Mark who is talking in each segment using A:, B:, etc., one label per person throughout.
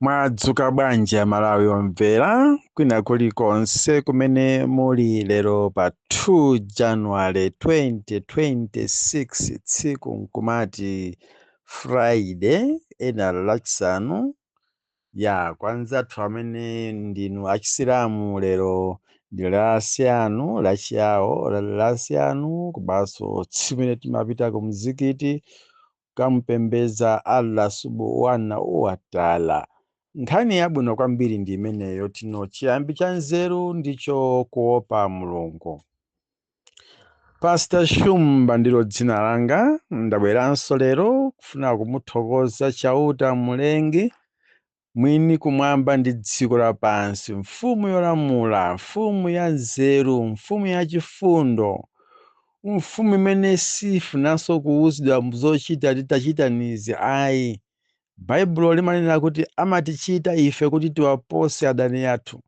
A: Mwadzuka bwanji Malawi omvera kwina kulikonse kumene muli lero pa 2 January 2026 tsiku nkumati Friday ena lachisanu ya kwanzathu amene ndinu achisilamu lero ndi lasiyanu lachiyawo lasiyanu kubaso tsiku limene timapita ku mzikiti kamupembeza Allah subhanahu wa ta'ala. Nkhani yabwino kwambiri ndi imeneyo tino chiyambi cha nzeru ndicho kuopa Mulungu. Pastor Shumba ndilo dzina langa, ndabweranso lero kufuna kumuthokoza chauta Mulengi mwini kumwamba ndi dziko lapansi, mfumu yolamula, mfumu ya nzeru, mfumu ya chifundo, mfumu imene sifunanso kuwuzidwa zochita titachitanizi ayi. Baibulo limanena kuti amatichita ife kuti tiwapose adani athu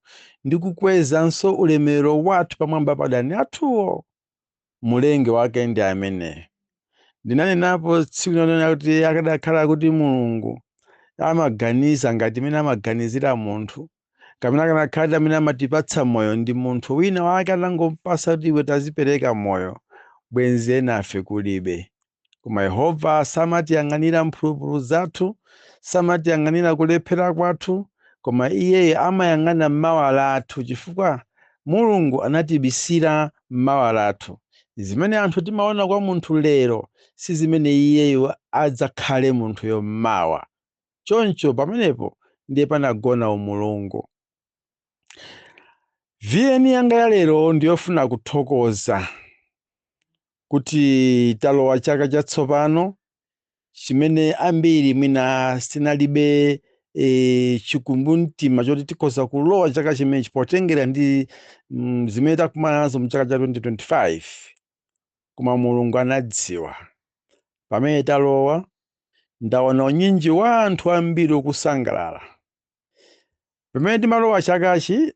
A: ndi kukwezanso ulemerero wathu pamwamba pa adani athuwo. Mulengi wake ndi amene ndinanenapo tsiku linalonena kuti akadakhala kuti Mulungu amaganiza ngati imene amaganizira munthu kapena akanakhala amene amatipatsa moyo ndi munthu wina wake anangopasa kuti iwe tazipereka moyo, bwenzi enafe kulibe. Koma Yehova samatiyang'anira mphulupulu zathu, samatiyang'anira kulephera kwathu, koma iye amayang'ana mawala athu chifukwa Mulungu anatibisira mawala athu. Zimene anthu timaona kwa munthu lero si zimene iyeyo adzakhale munthu yommawa. Choncho pamenepo ndiye panagona umulungu. VN yanga ya lero ndiyofuna kuthokoza kuti talowa chaka chatsopano chimene ambiri mwina sinalibe chikumbumtima choti tikhoza kulowa chaka chimenechi potengera ndi zimene takumana nazo mchaka cha 2025. Koma Mulungu anadziwa. Pamene talowa ndaona unyinji wa anthu ambiri okusangalala. Pamene timalowa chakachi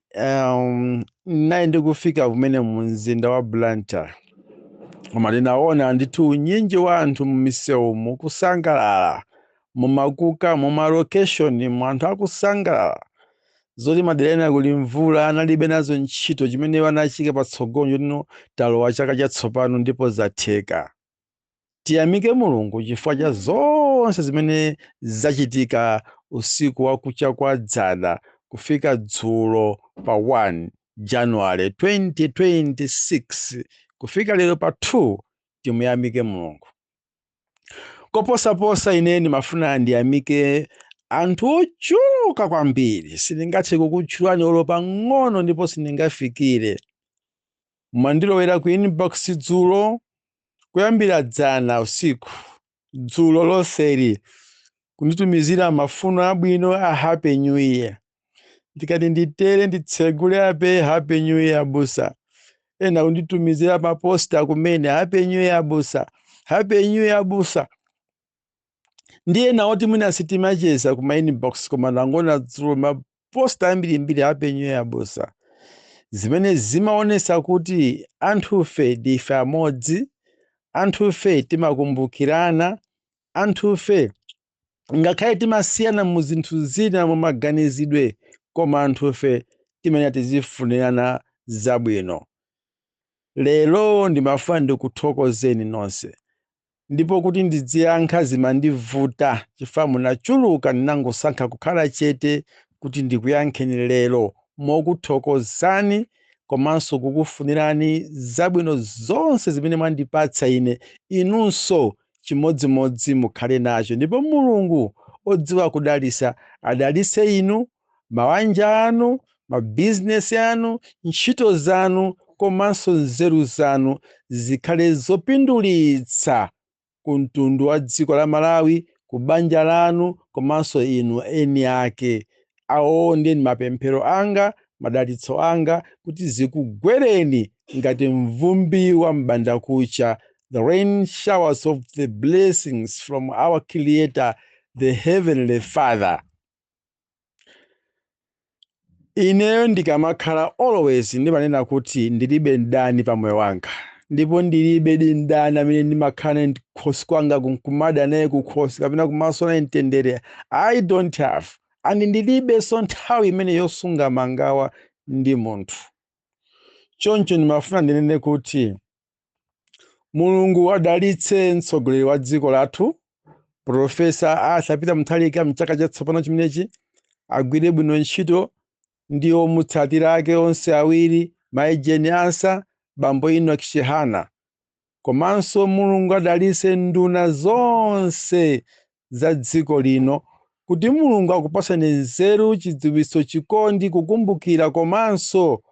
A: naye ndikufika kumene mu mzinda wa Blantyre. Koma ndinaona ndithu unyinji wa anthu m'misewu mukusangalala, mumakuka, mumalocation, mu anthu akusangalala. Zoti maderena kuli mvula analibe nazo ntchito chimene wanachika patsogolo lino talowa chaka chatsopano ndipo zatheka. Tiyamike Mulungu chifukwa cha zonse zimene zachitika usiku wakucha kwa dzana kufika dzulo pa 1 January 2026 kufika lero pa 2 timuyamike Mulungu. Koposaposa ine ndimafuna ndiyamike anthu ochuluka kwambiri, sindingathe kukutchulani olo pang'ono ndipo sindingafikire. Mwandilowera ku inbox dzulo kuyambira dzana usiku, dzulo lonseli kunditumizira mafuno abwino a Happy New Year. Ndikati nditere nditsegule ape Happy New Year busa. Ena kunditumizira maposta kumene Happy New Year busa, Happy New Year busa. Ndiye naoti mwina sitimacheza kuma inbox koma nangona dzulo maposta ambiri Happy New Year busa. Zimene zimaonesa kuti anthufe ndife amodzi, anthufe timakumbukirana, anthufe ngakhale timasiyana mu zinthu zina mu maganizidwe, koma anthufe timene tizifunirana zabwino. Lero ndimafuna ndikuthokozeni nonse. Ndipo kuti ndidziyankha zimandivuta chifukwa munachuluka ndinangosankha kukhala chete kuti ndikuyankheni lero mokuthokozani komanso kukufunirani zabwino zonse zimene mwandipatsa ine, inunso chimodzimodzi mukhale nacho. Ndipo Mulungu odziwa kudalisa adalise inu, mabanja anu, mabizinesi anu, ntchito zanu komanso nzeru zanu zikhale zopindulitsa ku mtundu wa dziko la Malawi, ku banja lanu komanso inu eni ake. Awo ndi mapemphero anga, madalitso anga kuti zikugwereni ngati mvumbi wa m'bandakucha, the rain showers of the blessings from our Creator, the Heavenly Father. Ineyo ndikamakhala always ndimanena kuti ndilibe ndani pa moyo wanga. Ndipo ndilibe ndani amene ndimakhala nkhosi kwanga kumada naye kukhosi kapena kumaso naye mtendere. I don't have. ani ndilibenso nthawi imene yosunga mangawa ndi munthu. Choncho ndimafuna ndinene kuti Mulungu adalitse mtsogoleri wa dziko lathu Profesa Arthur Peter Mutharika mchaka chatsopano chimenechi, agwire bwino ntchito ndi omutsatira ake onse awiri, Maejeni Asa, Bambo Enoch Chihana. Komanso Mulungu adalitse nduna zonse za dziko lino, kuti Mulungu akupasani nzeru, chidziwitso, chikondi, kukumbukira komanso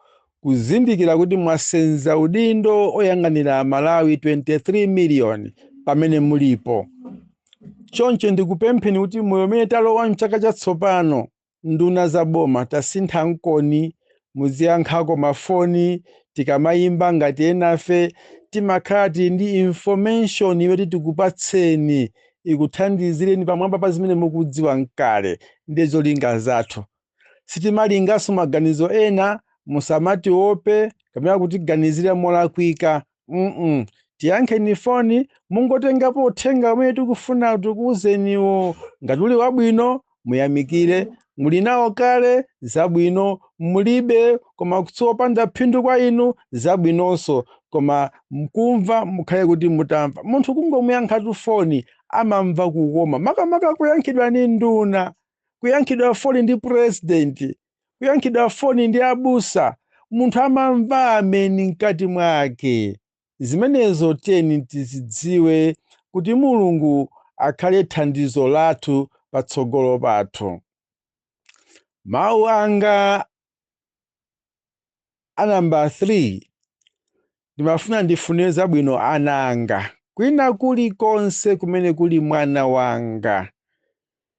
A: kuzindikira kuti mwasenza udindo oyang'anira Malawi 23 miliyoni pamene mulipo. Choncho ndikupempheni kuti moyo umene talowa mchaka chatsopano, nduna za boma tasintha nkoni, muziyankhako mafoni, tikamayimba ngati enafe timakhala tili ndi information yoti tikupatseni ikuthandizireni pamwamba pa zimene mukudziwa nkale ndi zolinga zathu. Sitimalinganso maganizo ena, musamati ope kapena kutiganizira molakwika. Tiyankheni foni, mungotengapo uthenga umene tikufuna tikuwuzeniwo. Ngati uli wabwino muyamikire, muli nawo kale zabwino, mulibe koma kutsopanda phindu kwa inu zabwinonso, koma mkumva mukhale kuti mutamva. Munthu kungomuyankhatu foni amamva kukoma, makamaka kuyankhidwa ni nduna, kuyankhidwa foni ndi president, kuyankhidwa foni ndi abusa, munthu amamva ameni mkati mwake. Zimenezo teni tizidziwe kuti Mulungu akhale thandizo lathu patsogolo pathu. Mawu anga anamba 3, ndimafuna ndifunire zabwino ana anga, kwina kulikonse kumene kuli mwana wanga.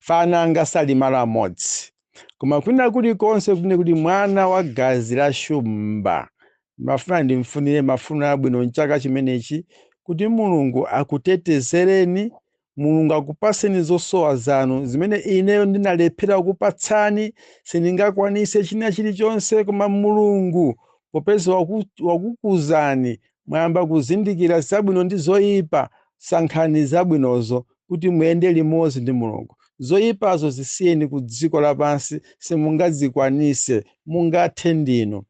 A: Ana anga sali malo amodzi, koma kwina kulikonse kumene kuli mwana wa gazi la shumba, ndimafuna ndimfunire mafuno abwino mchaka chimenechi, kuti Mulungu akutetezereni, Mulungu akupaseni zosowa zanu zimene ineyo ndinalephera kupatsani, sindingakwanise china chilichonse, koma Mulungu popeza wakukuzani mwayamba kuzindikira zabwino ndi zoyipa, sankhani zabwinozo kuti muyende limodzi ndi Mulungu. Zoyipazo zisiyeni ku dziko lapansi, simungazikwanise, mungathe ndinu.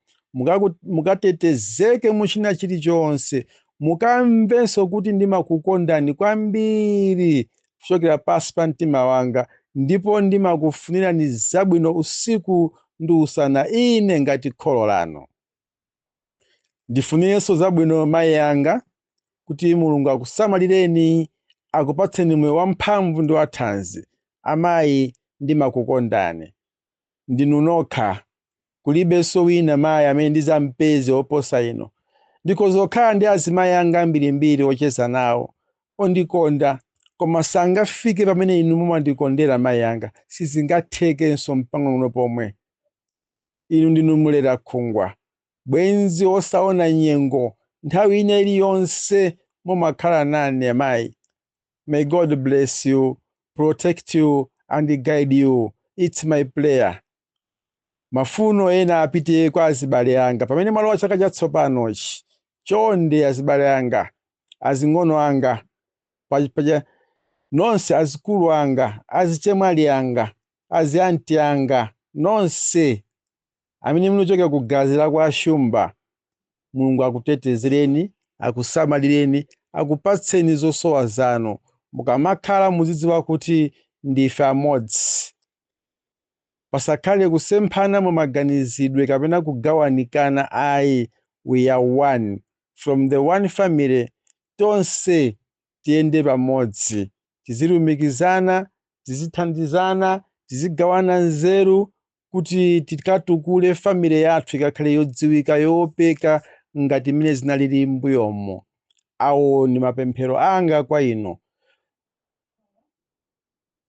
A: Mukatetezeke muchina chilichonse, mukamvenso kuti ndimakukondani kwambiri kuchokera pansi pa mtima wanga, ndipo ndimakufunirani zabwino usiku ndi usana, ine ngati kholo lanu. Ndifunirenso zabwino mayi anga, kuti Mulungu akusamalireni, akupatseni moyo wamphamvu ndi wathanzi. Amayi, ndimakukondani. Ndinu nokha, kulibenso wina mayi amene ndizampeze oposa ino. Ndikozokhala ndi azimayi anga ambirimbiri ocheza nawo, ondikonda, koma sangafike pamene inu mumandikondera mayi anga, sizingathekenso mpang'ono pomwe. Inu ndinu mulera khungwa, bwenzi osaona nyengo, nthawi ina iliyonse mumakhala nane amayi. May God bless you, protect you and guide you. It's my prayer. Mafuno ena apite kwa azibale anga pamene mwalowa chaka chatsopanochi. Chonde azibale anga, azing'ono anga, paja nonse azikulu anga, azichemwali anga, azianti anga, nonse amene munochoka ku gazi la kwa shumba. Mulungu akutetezereni, akusamalireni, akupatseni zosowa zanu. Mukamakhala muzidziwa kuti ndife amodzi. Pasakhale kusemphana mu maganizidwe kapena kugawanikana. Ayi, we are one. From the one family, tonse tiyende pamodzi. Tizilumikizana, tizithandizana, tizigawana nzeru, kuti tikatukule family yathu ikakhale yodziwika, yoopeka ngati mine zinalili mbuyomo. Awo ni mapemphero anga kwa ino.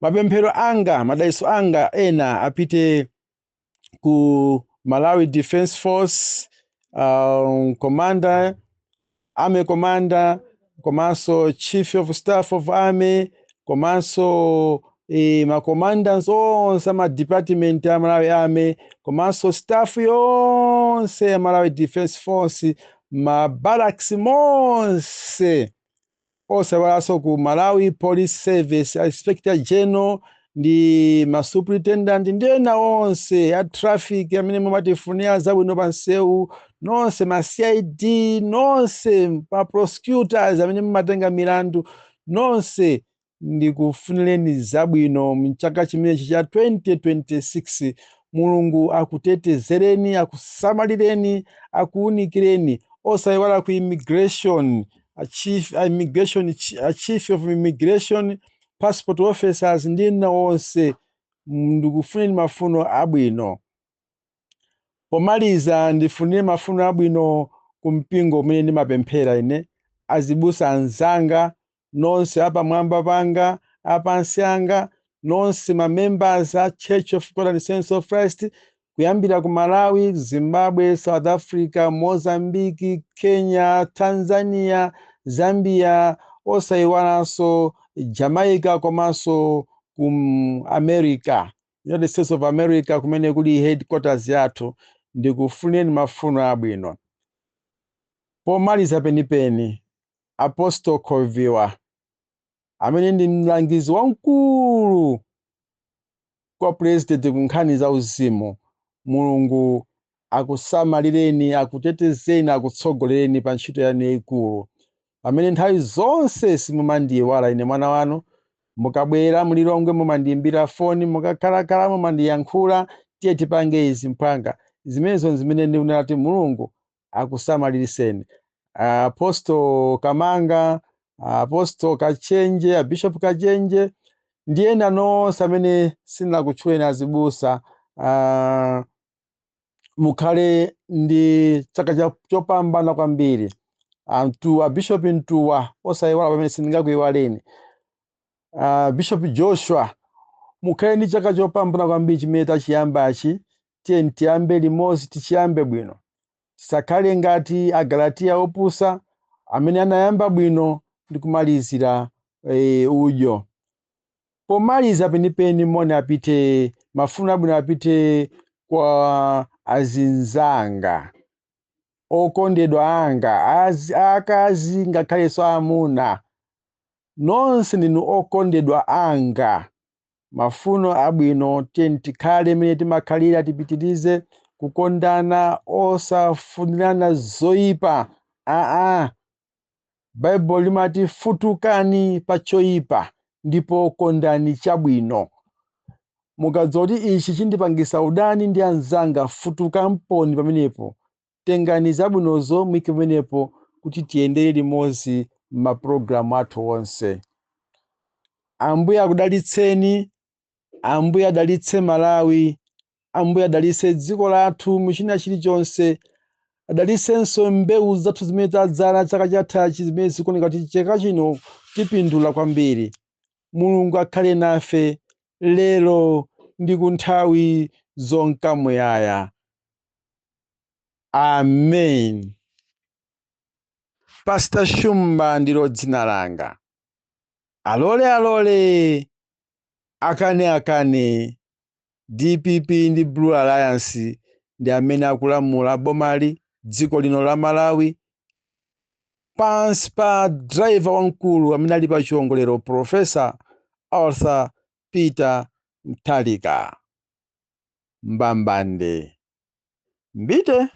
A: Mapemphero anga, madaiso anga ena apite ku Malawi Defense Force, Commander, Army Commander, komanso Chief of Staff of Army, komanso ma commanders onse ma department ya Malawi Army, komanso staff yonse ya Malawi Defense Force, ma barracks monse. Osewalaso ku Malawi Police Service, Inspector General ndi masuperitendent ndi ena onse a traffic amene mumatifunira zabwino pa nsewu, nonse ma CID, nonse ma prosecutors amene mumatenga milandu, nonse ndikufunireni zabwino mchaka chimenechi cha 2026. Mulungu akutetezereni, akusamalireni, akuunikireni, osayiwala ku immigration, chief of immigration, passport officers ndi ena onse ndikufunireni mafuno abwino. Pomaliza ndifunire mafuno abwino kumpingo umene ndimapemphera ine, azibusa anzanga nonse apamwamba panga, apansi anga, nonse ma members a Church of God and Saints of Christ, kuyambira ku Malawi, Zimbabwe, South Africa, Mozambique, Kenya, Tanzania, Zambia, osayiwalanso Jamaica, komanso ku America, United States of America, kumene kuli headquarters yathu. Ndikufunireni mafuno abwino. Pomaliza penipeni, Apostle Koviwa, amene ndi mlangizi wamkulu kwa president kunkhani za uzimu, Mulungu akusamalireni, akutetezeni, akutsogolereni pa ntchito yanu yayikulu, amene nthawi zonse simumandiyiwala ine mwana wanu. Mukabwera mulilongwe mumandiyimbira foni, mukakhalakhala mumandiyankhula, tiye tipange izi mphanga. Zimenezo zimene ndikunena Mulungu akusamaliriseni. Apostle Kamanga, Apostle Kachenje, Bishop Kachenje, ndiye nonse amene sinakutchuleni azibusa, mukhale ndi chaka chopambana kwambiri. Bishop Ntuwa, osayiwala pamene sindingakuyiwaleni. Bishop Joshua, mukhale ndi chaka chopambana kwambiri chimene tachiyambachi. Tiye tiyambe limodzi, tichiyambe bwino. Tisakhale ngati Agalatiya opusa amene anayamba bwino ndi kumalizira udyo. Pomaliza penipeni moni apite, mafuno abwino apite kwa azinzanga, okondedwa anga, akazi ngakhalenso amuna, nonse ndinu okondedwa anga. Mafuno abwino, tiye tikhale mene timakhalira, tipitirize kukondana, osafunirana zoyipa. Bible limati futukani pa choyipa ndipo kondani chabwino. Mukadzoti ichi chindipangisa udani ndi anzanga, futuka mponi pamenepo, tengani zabwinozo mwike pamenepo kuti tiyendere limodzi m'mapulogalamu athu onse. Ambuye akudalitseni, Ambuye adalitse Malawi, Ambuye adalitse dziko lathu muchina chilichonse, adalitsenso mbewu zathu zimene tadzala chaka chathachi, zimene zikuoneka kuti chaka chino tipindula kwambiri. Mulungu akhale nafe lero ndi kunthawi zonka muyaya. Amen. Pastor Shumba ndilo dzina langa. Alole, akane, DPP ndi Blue Alliance ndi amene akulamula bomali dziko lino la Malawi, pansi pa driver wamkulu amene ali pa chiwongolero, Professor Arthur Peter Mutharika Mbambande. Mbite.